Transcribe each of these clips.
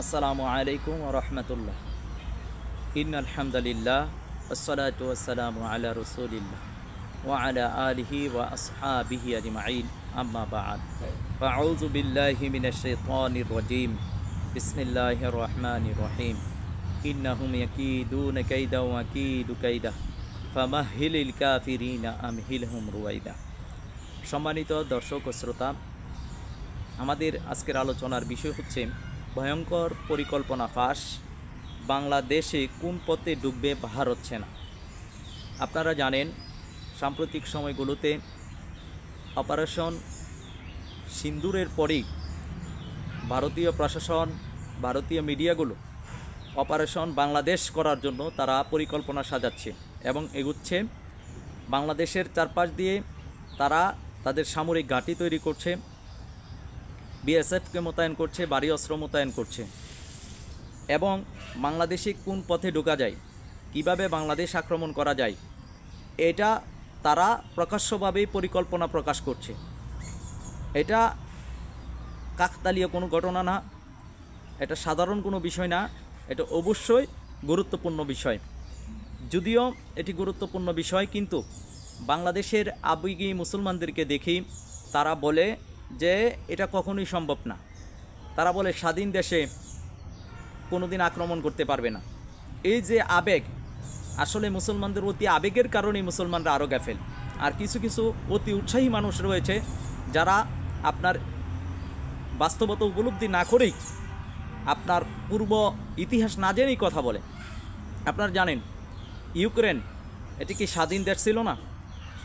আসসালামু আলাইকুম ওয়া রাহমাতুল্লাহ। ইন্নাল হামদুলিল্লাহ ওয়াসসালাতু ওয়াসসালামু আলা রাসূলিল্লাহ ওয়া আলা আলিহি ওয়া আসহাবিহি আজমাইন, আম্মা বা'দ। আউযু বিল্লাহি মিনাশ শাইতানির রাজীম। বিসমিল্লাহির রহমানির রহিম। ইন্নাহুম ইয়াকিদুনা কাইদা ওয়া আকিদু কাইদা ফামাহহিলিল কাফিরিনা আমহিলহুম রুয়াইদা। সম্মানিত দর্শক ও শ্রোতা, আমাদের আজকের আলোচনার বিষয় হচ্ছে ভয়ঙ্কর পরিকল্পনা ফাঁস, বাংলাদেশে কোন পথে ডুববে ভারত সেনা। আপনারা জানেন, সাম্প্রতিক সময়গুলোতে অপারেশন সিন্দুরের পরেই ভারতীয় প্রশাসন, ভারতীয় মিডিয়াগুলো অপারেশন বাংলাদেশ করার জন্য তারা পরিকল্পনা সাজাচ্ছে এবং এগুচ্ছে। বাংলাদেশের চারপাশ দিয়ে তারা তাদের সামরিক ঘাঁটি তৈরি করছে, বিএসএফকে মোতায়েন করছে, ভারী অস্ত্র মোতায়েন করছে এবং বাংলাদেশে কোন পথে ঢোকা যায়, কিভাবে বাংলাদেশ আক্রমণ করা যায়, এটা তারা প্রকাশ্যভাবেই পরিকল্পনা প্রকাশ করছে। এটা কাকতালীয় কোনো ঘটনা না, এটা সাধারণ কোনো বিষয় না, এটা অবশ্যই গুরুত্বপূর্ণ বিষয়। যদিও এটি গুরুত্বপূর্ণ বিষয়, কিন্তু বাংলাদেশের আবেগী মুসলমানদেরকে দেখি তারা বলে যে এটা কখনোই সম্ভব না। তারা বলে স্বাধীন দেশে কোনোদিন আক্রমণ করতে পারবে না। এই যে আবেগ, আসলে মুসলমানদের অতি আবেগের কারণেই মুসলমানরা আরও গাফেল। আর কিছু কিছু অতি উৎসাহী মানুষ রয়েছে যারা আপনার বাস্তবতা উপলব্ধি না করেই, আপনার পূর্ব ইতিহাস না জেনেই কথা বলে। আপনারা জানেন ইউক্রেন এটি কি স্বাধীন দেশ ছিল না?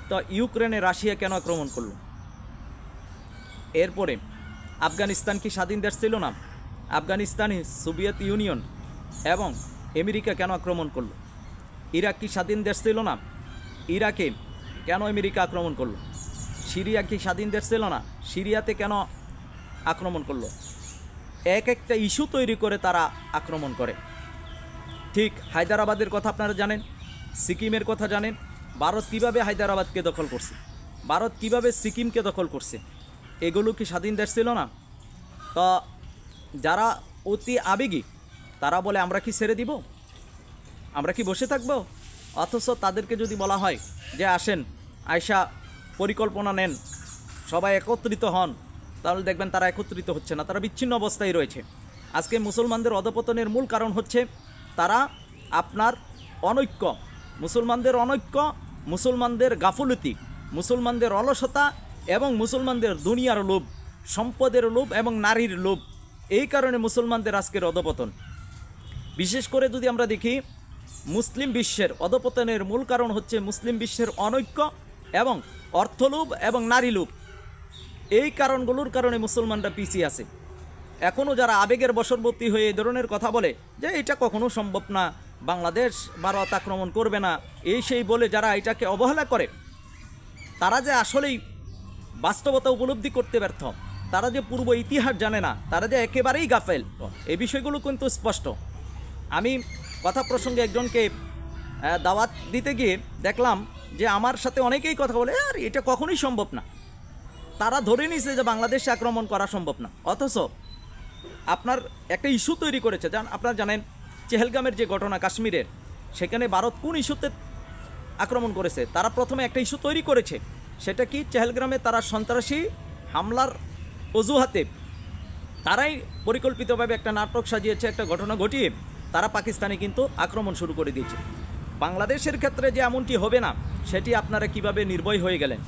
তো ইউক্রেনে রাশিয়া কেন আক্রমণ করলো? এরপরে আফগানিস্তান কি স্বাধীন দেশ ছিল না? আফগানিস্তানে সোভিয়েত ইউনিয়ন এবং আমেরিকা কেন আক্রমণ করলো? ইরাক কি স্বাধীন দেশ ছিল না? ইরাকে কেন আমেরিকা আক্রমণ করলো? সিরিয়া কি স্বাধীন দেশ ছিল না? সিরিয়াতে কেন আক্রমণ করলো? এক একটা ইস্যু তৈরি করে তারা আক্রমণ করে। ঠিক হায়দ্রাবাদের কথা আপনারা জানেন, সিকিমের কথা জানেন। ভারত কীভাবে হায়দ্রাবাদকে দখল করছে, ভারত কীভাবে সিকিমকে দখল করছে, এগুলো কি স্বাধীন দেশ ছিল না? তো যারা অতি আবেগী তারা বলে আমরা কি ছেড়ে দিব, আমরা কি বসে থাকব? অথচ তাদেরকে যদি বলা হয় যে আসেন আয়সা পরিকল্পনা নেন, সবাই একত্রিত হন, তাহলে দেখবেন তারা একত্রিত হচ্ছে না, তারা বিচ্ছিন্ন অবস্থায় রয়েছে। আজকে মুসলমানদের অধপতনের মূল কারণ হচ্ছে তারা আপনার অনৈক্য, মুসলমানদের অনৈক্য, মুসলমানদের গাফলতি, মুসলমানদের অলসতা এবং মুসলমানদের দুনিয়ার লোভ, সম্পদের লোভ এবং নারীর লোভ। এই কারণে মুসলমানদের আজকের অধপতন। বিশেষ করে যদি আমরা দেখি, মুসলিম বিশ্বের অধপতনের মূল কারণ হচ্ছে মুসলিম বিশ্বের অনৈক্য এবং অর্থলোভ এবং নারী লোভ। এই কারণগুলোর কারণে মুসলমানরা পিছিয়ে আছে। এখনও যারা আবেগের বশবর্তী হয়ে এই ধরনের কথা বলে যে এটা কখনো সম্ভব না, বাংলাদেশ ভারত আক্রমণ করবে না, এই সেই বলে যারা এটাকে অবহেলা করে, তারা যে আসলেই বাস্তবতা উপলব্ধি করতে ব্যর্থ, তারা যে পূর্ব ইতিহাস জানে না, তারা যে একেবারেই গাফেল, এই বিষয়গুলো কিন্তু স্পষ্ট। আমি কথা প্রসঙ্গে একজনকে দাওয়াত দিতে গিয়ে দেখলাম যে আমার সাথে অনেকেই কথা বলে আর এটা কখনোই সম্ভব না। তারা ধরে নিয়েছে যে বাংলাদেশে আক্রমণ করা সম্ভব না, অথচ আপনার একটা ইস্যু তৈরি করেছে। আপনারা জানেন চেহেলগামের যে ঘটনা কাশ্মীরের, সেখানে ভারত কোন ইস্যুতে আক্রমণ করেছে? তারা প্রথমে একটা ইস্যু তৈরি করেছে, সেটা কি চেহেলগ্রামে তারা সন্ত্রাসী হামলার অজুহাতে তারাই পরিকল্পিতভাবে একটা নাটক সাজিয়েছে, একটা ঘটনা ঘটিয়ে তারা পাকিস্তানে কিন্তু আক্রমণ শুরু করে দিয়েছে। বাংলাদেশের ক্ষেত্রে যে এমনটি হবে না, সেটি আপনারা কিভাবে নির্ভয় হয়ে গেলেন?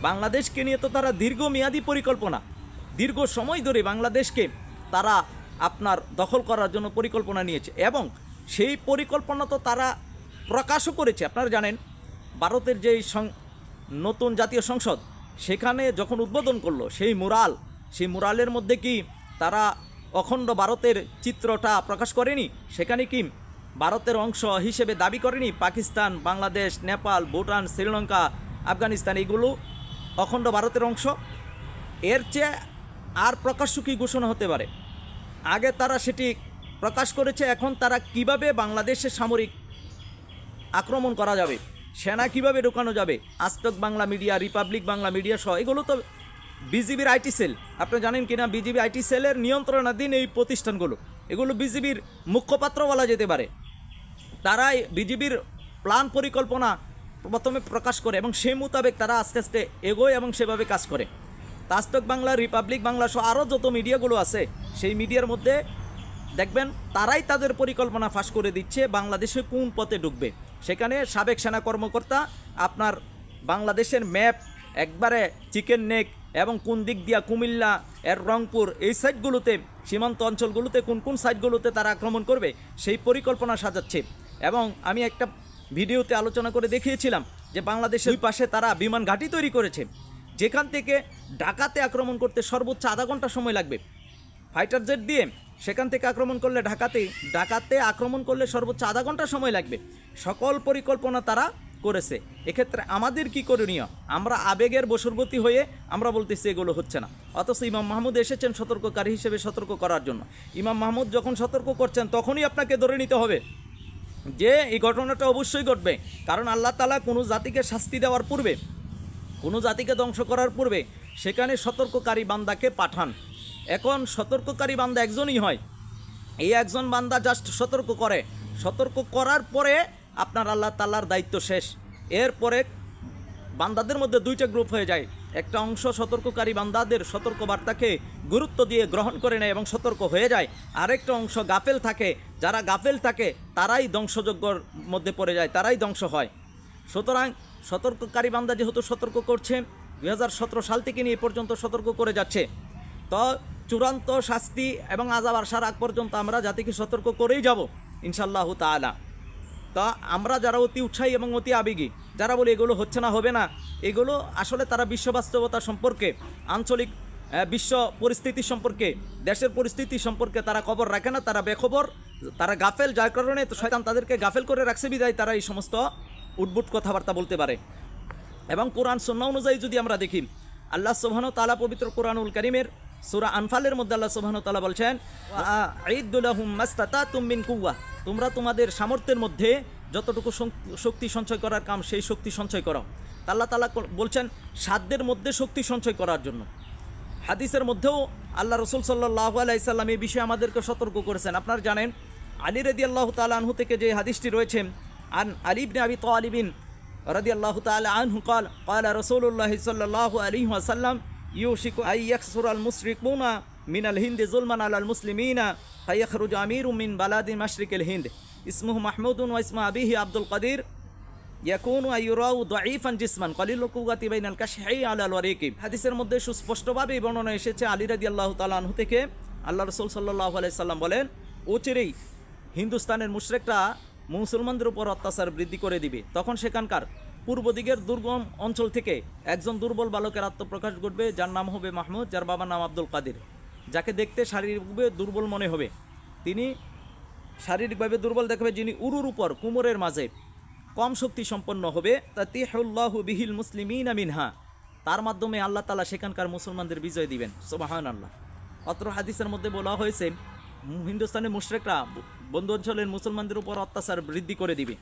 বাংলাদেশকে নিয়ে তো তারা দীর্ঘমেয়াদী পরিকল্পনা, দীর্ঘ সময় ধরে বাংলাদেশকে তারা আপনার দখল করার জন্য পরিকল্পনা নিয়েছে এবং সেই পরিকল্পনা তো তারা প্রকাশও করেছে। আপনারা জানেন ভারতের যে নতুন জাতীয় সংসদ, সেখানে যখন উদ্বোধন করলো সেই মুরালের মধ্যে কি তারা অখণ্ড ভারতের চিত্রটা প্রকাশ করেনি? সেখানে কি ভারতের অংশ হিসেবে দাবি করেনি পাকিস্তান, বাংলাদেশ, নেপাল, ভুটান, শ্রীলঙ্কা, আফগানিস্তান, এগুলো অখণ্ড ভারতের অংশ? এর চেয়ে আর প্রকাশ্য কী ঘোষণা হতে পারে? আগে তারা সেটি প্রকাশ করেছে, এখন তারা কিভাবে বাংলাদেশে সামরিক আক্রমণ করা যাবে, সেনা কিভাবে ঢোকানো যাবে, Aaj Tak Bangla media, Republic Bangla media সহ এগুলো তো বিজিবির আইটি সেল। আপনি জানেন কিনা বিজিবি আইটি সেলের নিয়ন্ত্রণাধীন এই প্রতিষ্ঠানগুলো। এগুলো বিজিবির মুখপাত্র বলা যেতে পারে। তারাই বিজিবির প্ল্যান পরিকল্পনা প্রথমে প্রকাশ করে এবং সেই মোতাবেক তারা আস্তে আস্তে এগোয় এবং সেভাবে কাজ করে। তাজতক বাংলা, রিপাবলিক বাংলা সহ আরও যত মিডিয়াগুলো আছে সেই মিডিয়ার মধ্যে দেখবেন তারাই তাদের পরিকল্পনা ফাঁস করে দিচ্ছে বাংলাদেশে কোন পথে ঢুকবে। সেখানে সাবেক সেনা কর্মকর্তা আপনার বাংলাদেশের ম্যাপ একবারে চিকেন নেক এবং কোন দিক দিয়া কুমিল্লা এর রংপুর এই সাইটগুলোতে সীমান্ত অঞ্চলগুলোতে কোন কোন সাইটগুলোতে তারা আক্রমণ করবে সেই পরিকল্পনা সাজাচ্ছে। এবং আমি একটা ভিডিওতে আলোচনা করে দেখিয়েছিলাম যে বাংলাদেশের দুই পাশে তারা বিমান ঘাঁটি তৈরি করেছে, যেখান থেকে ঢাকাতে আক্রমণ করতে সর্বোচ্চ আধা ঘন্টা সময় লাগবে। ফাইটার জেট দিয়ে সেখান থেকে আক্রমণ করলে ঢাকাতে আক্রমণ করলে সর্বোচ্চ আধা ঘন্টা সময় লাগবে। সকল পরিকল্পনা তারা করেছে। এক্ষেত্রে আমাদের কি করণীয়? আমরা আবেগের বশবর্তী হয়ে আমরা বলতেছি এগুলো হচ্ছে না, অথচ ইমাম মাহমুদ এসেছেন সতর্ককারী হিসেবে সতর্ক করার জন্য। ইমাম মাহমুদ যখন সতর্ক করছেন তখনই আপনাকে ধরে নিতে হবে যে এই ঘটনাটা অবশ্যই ঘটবে। কারণ আল্লাহ তাআলা কোনো জাতিকে শাস্তি দেওয়ার পূর্বে, কোনো জাতিকে ধ্বংস করার পূর্বে সেখানে সতর্ককারী বান্দাকে পাঠান। এখন সতর্ককারী বান্দা একজনই হয়, এই একজন বান্দা জাস্ট সতর্ক করে, সতর্ক করার পরে আপনার আল্লাহ তাআলার দায়িত্ব শেষ। এরপরে বান্দাদের মধ্যে দুইটা গ্রুপ হয়ে যায়। একটা অংশ সতর্ককারী বান্দাদের সতর্ক বার্তাকে গুরুত্ব দিয়ে গ্রহণ করে নেয় এবং সতর্ক হয়ে যায়। আরেকটা অংশ গাফেল থাকে, যারা গাফেল থাকে তারাই ধ্বংসযজ্ঞর মধ্যে পড়ে যায়, তারাই ধ্বংস হয়। সুতরাং সতর্ককারী বান্দা যেহেতু সতর্ক করছে, 2017 সাল থেকে নিয়ে পর্যন্ত সতর্ক করে যাচ্ছে, তো চূড়ান্ত শাস্তি এবং আযাব আসার আগ পর্যন্ত আমরা জাতিকে সতর্ক করেই যাব ইনশাআল্লাহ তাআলা। তা আমরা যারা অতি উৎসাহী এবং অতি আবেগী, যারা বলে এগুলো হচ্ছে না, হবে না, এগুলো আসলে তারা বিশ্ব বাস্তবতা সম্পর্কে, আঞ্চলিক বিশ্ব পরিস্থিতি সম্পর্কে, দেশের পরিস্থিতি সম্পর্কে তারা খবর রাখে না, তারা বেখবর, তারা গাফেল, যার কারণে তো শয়তান তাদেরকে গাফেল করে রাখছে বিদায় তারা এই সমস্ত উদ্ভুত কথাবার্তা বলতে পারে। এবং কোরআন সুন্নাহ অনুযায়ী যদি আমরা দেখি, আল্লাহ সুবহানাহু ওয়া তাআলা পবিত্র কোরআনুল কারীমের সূরা আনফালের মধ্যে আল্লাহ সুবহানাহু ওয়া তাআলা বলছেন, আইদ্দু লাহুম মাস্তাতাতুম মিন কুওয়া, তোমরা তোমাদের সামর্থ্যের মধ্যে যতটুকু শক্তি সঞ্চয় করার কাম সেই শক্তি সঞ্চয় করো। আল্লাহ তাআলা বলছেন সাধ্যের মধ্যে শক্তি সঞ্চয় করার জন্য। হাদিসের মধ্যেও আল্লাহ রাসূল সাল্লাল্লাহু আলাইহি সাল্লাম এই বিষয়ে আমাদেরকে সতর্ক করেছেন। আপনারা জানেন আলী রাদিয়াল্লাহু তাআলা আনহু থেকে যে হাদিসটি রয়েছে, আন আলী ইবনে আবি তালিব রাদিয়াল্লাহু তাআলা আনহু قال قال رسول الله صلى الله عليه وسلم يوشك أن يكثر المشركون من الهند ظلما على المسلمين فيخرج أمير من بلاد مشرق الهند اسمه محمود واسم أبيه عبد القدير يكون يراه ضعيفا جسما قليل القوة بين الكشحي على الوريق। হাদিসের মধ্যে সুস্পষ্টভাবে বর্ণনা এসেছে আলী রাদিয়াল্লাহু তাআলা আনহু থেকে, আল্লাহ রাসূল সাল্লাল্লাহু আলাইহি সাল্লাম বলেন, অচিরেই হিন্দুস্তানের মুশরিকরা মুসলমানদের উপর অত্যাচার বৃদ্ধি করে দিবে। তখন সেখানকার পূর্ব দিকের দুর্গম অঞ্চল থেকে একজন দুর্বল বালকের আত্মপ্রকাশ ঘটবে, যার নাম হবে মাহমুদ, যার বাবার নাম আব্দুল কাদির, যাকে দেখতে শারীরিকভাবে দুর্বল মনে হবে। তিনি শারীরিকভাবে দুর্বল দেখাবে, যিনি উরুর উপর কুমরের মাঝে কম শক্তি সম্পন্ন হবে। তাতিহুল্লাহু বিহিল মুসলিমিনা মিনহা, তার মাধ্যমে আল্লাহ তাআলা সেখানকার মুসলমানদের বিজয় দিবেন। সুবহানাল্লাহ। অত্র হাদিসের মধ্যে বলা হয়েছে হিন্দুস্তানের মুশরিকরা বন্ধু অঞ্চলের মুসলমানদের উপর অত্যাচার বৃদ্ধি করে দিবে।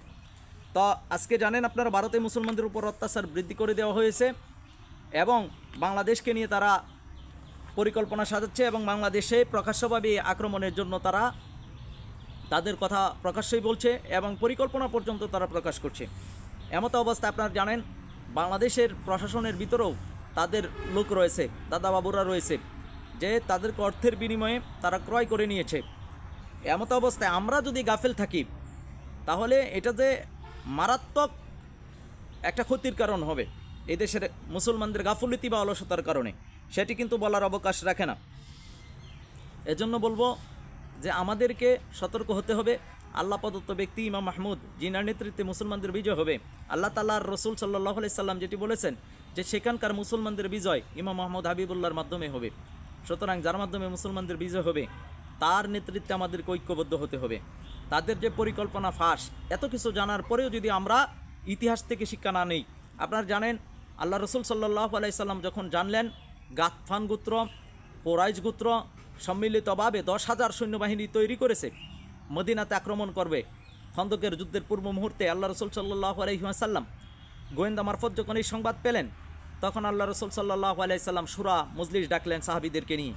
তো আজকে জানেন আপনারা ভারতে মুসলমানদের উপর অত্যাচার বৃদ্ধি করে দেওয়া হয়েছে এবং বাংলাদেশকে নিয়ে তারা পরিকল্পনা সাজাচ্ছে এবং বাংলাদেশে প্রকাশ্যভাবে আক্রমণের জন্য তারা তাদের কথা প্রকাশ্যই বলছে এবং পরিকল্পনা পর্যন্ত তারা প্রকাশ করছে। এমতো অবস্থায় আপনারা জানেন বাংলাদেশের প্রশাসনের ভিতরেও তাদের লোক রয়েছে, দাদা বাবুরা রয়েছে, যে তাদেরকে অর্থের বিনিময়ে তারা ক্রয় করে নিয়েছে। এমতো অবস্থায় আমরা যদি গাফেল থাকি তাহলে এটা যে মারাত্মক একটা ক্ষতির কারণ হবে এই দেশের মুসলমানদের গাফুলতি বা অলসতার কারণে, সেটি কিন্তু বলার অবকাশ রাখে না। এজন্য বলবো যে আমাদেরকে সতর্ক হতে হবে। আল্লাহ প্রদত্ত ব্যক্তি ইমাম মাহমুদ, যিনার নেতৃত্বে মুসলমানদের বিজয় হবে, আল্লাহ তাআলার রাসূল সাল্লাল্লাহু আলাইহি সাল্লাম যেটি বলেছেন যে সেখানকার মুসলমানদের বিজয় ইমাম মাহমুদ হাবিবুল্লাহর মাধ্যমে হবে। সুতরাং যার মাধ্যমে মুসলমানদের বিজয় হবে তার নেতৃত্বে আমাদেরকে ঐক্যবদ্ধ হতে হবে। তাদের যে পরিকল্পনা ফাঁস, এত কিছু জানার পরেও যদি আমরা ইতিহাস থেকে শিক্ষা না নেই। আপনারা জানেন আল্লাহ রাসূল সাল্লাল্লাহু আলাইহি সাল্লাম যখন জানলেন গাতফান গোত্র, কোরাইশ গোত্র সম্মিলিতভাবে 10,000 সৈন্যবাহিনী তৈরি করেছে, মদিনাতে আক্রমণ করবে, খন্দকের যুদ্ধের পূর্ব মুহূর্তে আল্লাহ রাসূল সাল্লাল্লাহু আলাইহি ওয়াসাল্লাম গোয়েন্দা মারফত যখন এই সংবাদ পেলেন, তখন আল্লাহ রাসূল সাল্লাল্লাহু আলাইহি সাল্লাম সূরা মজলিস ডাকলেন সাহাবীদেরকে নিয়ে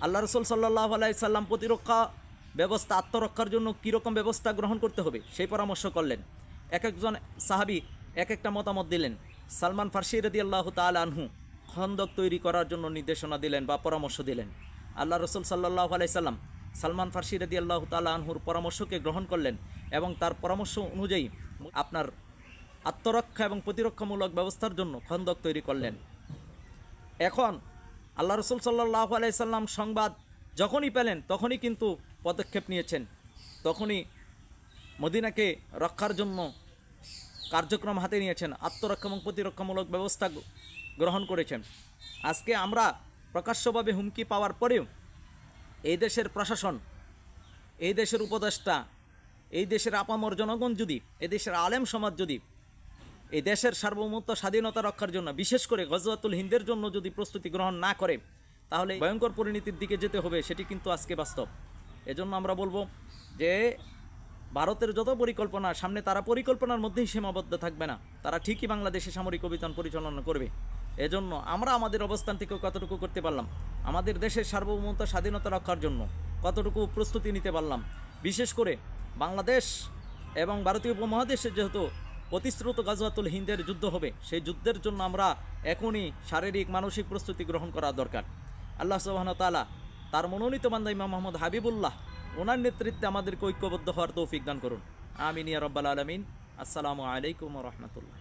আল্লাহ রসুল সাল্লাল্লাহু আলাইহি সাল্লাম প্রতিরক্ষা ব্যবস্থা আত্মরক্ষার জন্য কীরকম ব্যবস্থা গ্রহণ করতে হবে সেই পরামর্শ করলেন। এক একজন সাহাবী এক একটা মতামত দিলেন। সালমান ফার্সি রাদিয়াল্লাহু তাআলা আনহু খন্দক তৈরি করার জন্য নির্দেশনা দিলেন বা পরামর্শ দিলেন। আল্লাহ রসুল সাল্লাল্লাহু আলাইহি সাল্লাম সালমান ফার্সি রাদিয়াল্লাহু তাআলা আনহুর পরামর্শকে গ্রহণ করলেন এবং তার পরামর্শ অনুযায়ী আপনার আত্মরক্ষা এবং প্রতিরক্ষামূলক ব্যবস্থার জন্য খন্দক তৈরি করলেন। এখন আল্লাহ রসুল সাল্লাল্লাহু আলাইহি সাল্লাম সংবাদ যখনই পেলেন তখনই কিন্তু পদক্ষেপ নিয়েছেন, তখনই মদিনাকে রক্ষার জন্য কার্যক্রম হাতে নিয়েছেন, আত্মরক্ষা এবং প্রতিরক্ষামূলক ব্যবস্থা গ্রহণ করেছেন। আজকে আমরা প্রকাশ্যভাবে হুমকি পাওয়ার পরেও এই দেশের প্রশাসন, এই দেশের উপদেষ্টা, এই দেশের আপামর জনগণ যদি, এই দেশের আলেম সমাজ যদি এই দেশের সার্বভৌমত্ব স্বাধীনতা রক্ষার জন্য, বিশেষ করে গজওয়াতুল হিন্দের জন্য যদি প্রস্তুতি গ্রহণ না করে, তাহলে ভয়ঙ্কর পরিণতির দিকে যেতে হবে, সেটি কিন্তু আজকে বাস্তব। এজন্য আমরা বলবো যে ভারতের যত পরিকল্পনা সামনে, তারা পরিকল্পনার মধ্যেই সীমাবদ্ধ থাকবে না, তারা ঠিকই বাংলাদেশে সামরিক অভিযান পরিচালনা করবে। এজন্য আমরা আমাদের অবস্থান থেকে কতটুকু করতে পারলাম, আমাদের দেশের সার্বভৌমত্ব স্বাধীনতা রক্ষার জন্য কতটুকু প্রস্তুতি নিতে পারলাম, বিশেষ করে বাংলাদেশ এবং ভারতীয় উপমহাদেশে যেহেতু প্রতিশ্রুত গাজওয়াতুল হিন্দের যুদ্ধ হবে, সেই যুদ্ধের জন্য আমরা এখনই শারীরিক মানসিক প্রস্তুতি গ্রহণ করা দরকার। আল্লাহ সুবহানাহু ওয়া তাআলা তার মনোনীত বান্দা ইমাম মুহাম্মদ হাবিবুল্লাহ ওনার নেতৃত্বে আমাদেরকে ঐক্যবদ্ধ হওয়ার তৌফিক দান করুন। আমিন ইয়া রাব্বাল আলামিন। আসসালামু আলাইকুম ওয়া রাহমাতুল্লাহ।